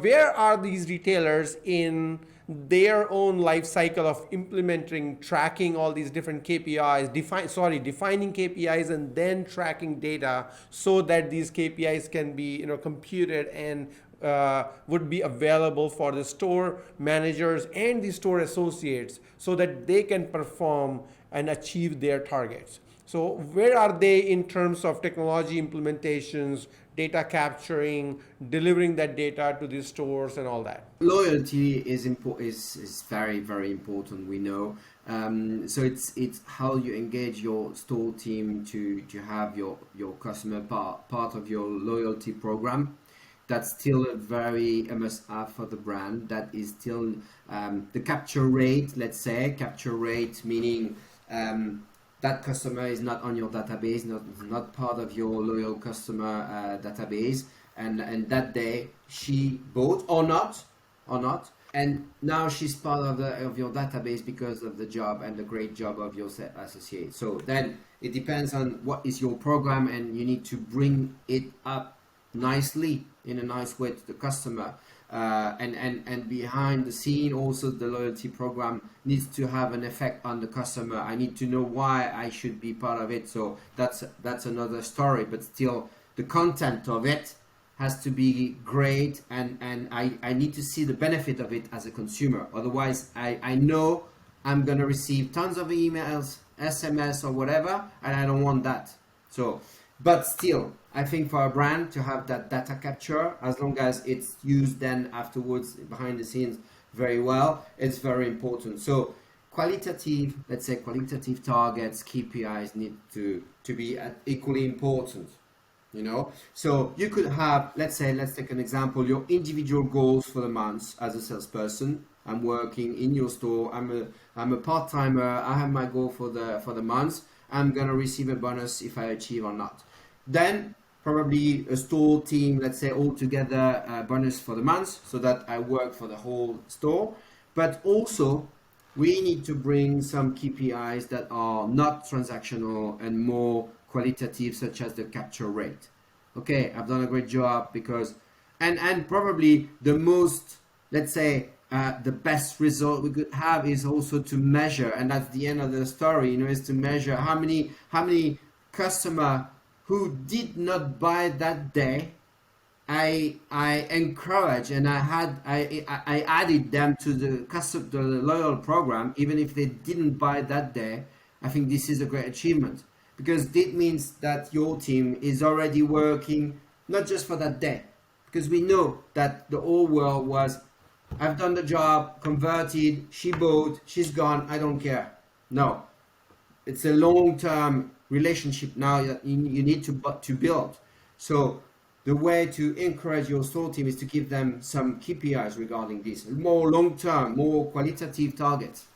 where are these retailers in their own life cycle of implementing, tracking all these different KPIs, defining KPIs and then tracking data so that these KPIs can be, computed and would be available for the store managers and the store associates so that they can perform and achieve their targets. So where are they in terms of technology implementations, data capturing, delivering that data to the stores and all that? Loyalty is very, very important, we know. So it's how you engage your store team to have your customer part of your loyalty program. That's still a must-have for the brand. That is still the capture rate, let's say. Capture rate meaning that customer is not on your database, not part of your loyal customer database, and that day she bought or not, and now she's part of your database because of the job and the great job of your associate. So then it depends on what is your program, and you need to bring it up nicely in a nice way to the customer. And behind the scene also the loyalty program needs to have an effect on the customer. I need to know why I should be part of it. So that's another story, but still the content of it has to be great, and I need to see the benefit of it as a consumer. Otherwise I know I'm gonna receive tons of emails, SMS or whatever, and I don't want that. So but still, I think for a brand to have that data capture, as long as it's used then afterwards behind the scenes very well, it's very important. So qualitative, let's say qualitative targets, KPIs need to be equally important, So you could have, let's take an example, your individual goals for the month as a salesperson. I'm working in your store, I'm a part-timer, I have my goal for the month. I'm gonna receive a bonus if I achieve or not. Then probably a store team, let's say all together a bonus for the month so that I work for the whole store. But also we need to bring some KPIs that are not transactional and more qualitative, such as the capture rate. Okay, I've done a great job because, and probably the most, let's say, the best result we could have is also to measure, and that's the end of the story, is to measure how many customer who did not buy that day, I encourage and I added them to the loyal program, even if they didn't buy that day. I think this is a great achievement, because it means that your team is already working not just for that day, because we know that the whole world was, I've done the job, converted, she bought, she's gone, I don't care. No, it's a long-term relationship now that you need to build. So the way to encourage your store team is to give them some KPIs regarding this, more long-term, more qualitative targets.